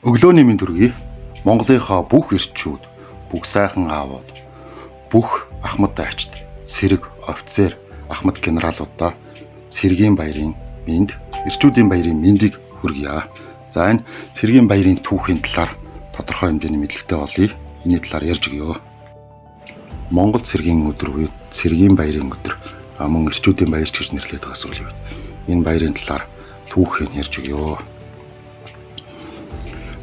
Өглөөний мэнд хүргэе. Монголынхаа бүх эрчүүд, бүх сайхан аавууд, бүх ахмад дайчид, цэрэг, офицер, ахмад генералуудаа цэргийн баярын мэнд, эрчүүдийн баярын мэндийг хүргье. За энэ цэргийн баярын түүхийн талаар тодорхой хэмжээний мэдлэгтэй болъё. Энэний талаар ярьж өгье. Монгол цэргийн өдөр буюу цэргийн баярын өдөр, мөн эрчүүдийн баярч гэж нэрлэдэг байгаа зүйл. Энэ баярын талаар түүхийг ярьж өгье.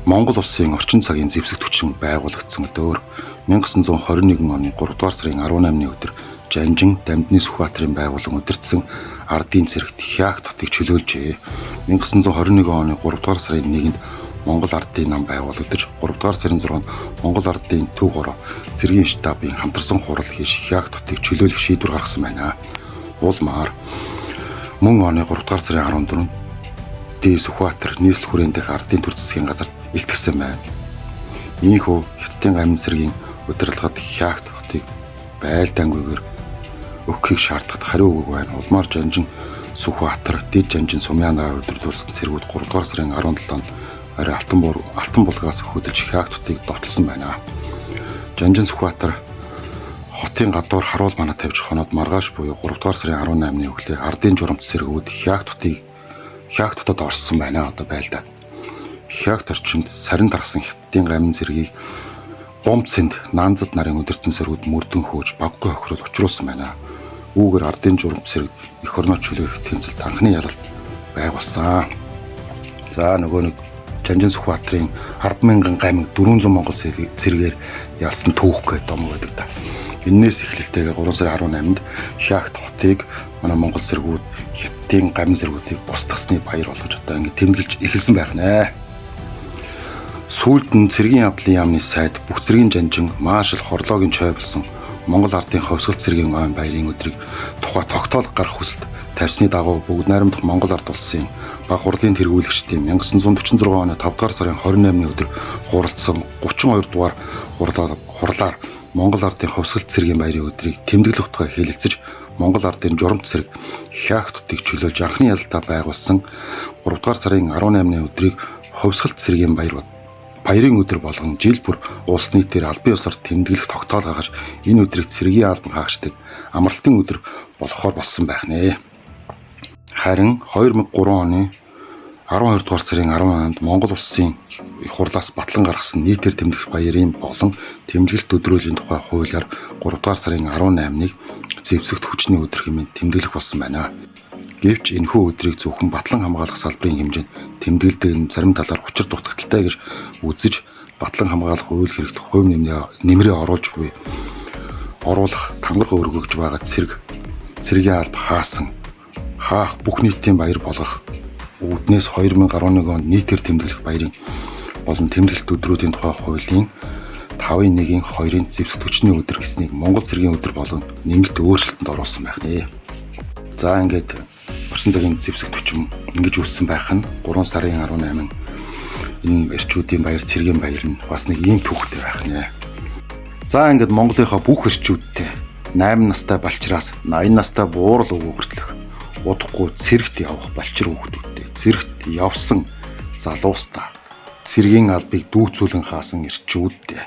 Монгол улсын орчин цагийн зэвсэгт хүчин байгуулагдсан өдөр 1921 оны 3 дугаар сарын 18-ны өдөр Жанжин Дамдны Сүхбаатарын байгуулан удирдсан ардын цэрэгт Хяах хотыг чөлөөлжээ. 1921 оны 3 дугаар сарын 1-нд Монгол ардын нам байгуулагдаж 3 дугаар сарын 6-нд Монгол ардын төв гороо цэргийн штабын хамтарсан хурал хийж Хяах хотыг чөлөөлөх шийдвэр гаргасан байна. Улмаар мөн оны 3 дугаар сарын 14-нд Сүхбаатар нийслэл хүрээнд дэх ардын төр засгийн газарт илтгэсэн байна. Ийхүү Хятадын амин цэргийн удирдлагад Хяах хотыг байлдаангүйгээр өгөхийг шаардлагад хариу өгөөг байна. Улмаар Жанжин Сүхбаатар, Дэд Жанжин Сумьяанараа удирдуулсан цэргүүд 3 дугаар сарын 17-нд орой Алтан булгаас хөдөлж Хяах хотыг довтлсон байна. Жанжин Сүхбаатар хотын гадуур харуул манаа тавьж хоноод маргааш буюу 3 дугаар сарын 18-ны өглөө ардын журамт цэргүүд Хяах хотод орсон байна. Одоо байлдаад Хяах орчинд сарин дарсан Хятадын амин цэргийг бомбцэнд Нанзад нарын удирдсан цэргүүд мөрдөн хөөж баггүй хохирол учруулсан байна. Үүгээр ардын журамт цэрэг эх орноо чөлөөлөх тэмцэлд анхны ялалт байгуулсан. За нөгөө нэг Жанжин Сүхбаатарын 10,000 гамиг 400 монгол цэргээр ялсан түүх гэдэг дом байдаг да. Энээс эхлэлтэйгээр 3 сарын 18-нд Хяах хотыг манай монгол цэргүүд Хятадын гамин цэргүүдийг устгасны баяр болгож одоо ингэ тэмдэглэж эхэлсэн байх нэ. Сүүлд нь цэргийн явдлын яамны сайд бүх цэргийн жанжин Маашал Хорлоогийн чой болсон Монгол ардын ховсгол цэргийн ойн баярын өдрийг тухай тогтоолго гарах хүсэлт тавьсны дагуу бүгд найрамдах Монгол ард улсын баг хурлын тэргүүлэгчдийн 1946 оны 5 дугаар сарын 28-ны өдөр хуралдсан 32 дугаар хурлаар Монгол ардын ховсгол цэргийн баярын өдрийг тэмдэглэх тухай хэлэлцэж Монгол ардын журамт цэрэг Хяах хотыг чөлөөлж анхны ялалтаа байгуулсан 3 дугаар сарын 18-ны өдрийг ховсгол цэргийн баярын өдөр болгон жил бүр улс нийтээр албан ёсоор тэмдэглэх тогтоол гаргаж энэ өдрийг цэргийн албан хаагчдаг амралтын өдөр болгохоор болсон байх нэ. Харин 2003 оны 12 дугаар сарын 18-нд Монгол улсын их хурлаас батлан гаргасан нийтээр тэмдэглэх баярын болон тэмдэглэлт өдрөөлийн тухай хуулиар 3 дугаар сарын 18-ныг зэвсэгт хүчний өдөр хэмээн тэмдэглэх болсон байна. Гэвч энэхүү өдрийг зөвхөн батлан хамгаалах салбарын хэмжээнд тэмдэглэдэг нь зарим талаар учир дутагдaltaй гэж үзэж батлан хамгаалах үйл хэрэгт хувь нэмрээ оруулж буй оруулах тамга өргөгж байгаа цэргийн алба хаасан Хаах бүх нийтийн баяр болгох үүднээс 2011 онд нийтээр тэмдэглэх баярын болон тэмдэглэлт өдрүүдийн тухай хуулийн 5.1-ийн 2-ын зэвсэгт хүчний өдөр гэснийг Монгол цэргийн өдөр болон нэмэлт өөрчлөлтөнд оруулсан байх нэ. За ингээд орчин цагийн зэвсэгт хүчин ингэж үүссэн байх нь 3 сарын 18 энэ эрчүүдийн баяр цэргийн баяр нь бас нэг ийм түүхтэй байх нэ. За ингээд Монголынхаа бүх эрчүүдтэй 8 настай балчраас 80 настай буурал өвөө хүртэлх удахгүй цэрэгт явах балчир хүүхдүүдтэй цэрэгт явсан залуустаа цэргийн албыг дүүцүүлэн хаасан эрчүүдтэй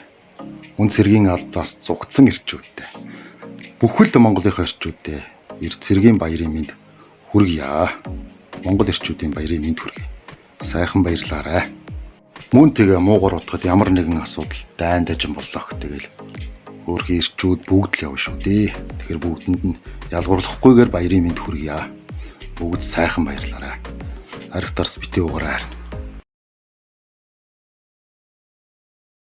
үн цэргийн албаас зугтсан эрчүүдтэй бүхэл Монголынхаа эрчүүдтэй цэргийн баярын мэнд хүргье. Монгол эрчүүдийн баярын мэнд хүргье. Сайхан баярлаарай. Мөн тэгээ муугар утгад ямар нэгэн асуудал дайн дажин боллоо гэх тэгэл өөрхийн эрчүүд бүгд л явна шүү дээ. Тэгэхээр бүгдэнд нь ялгуурлахгүйгээр баярын мэнд хүргье. Бүгд сайхан баярлаарай. Харигтарс битээ угаарай.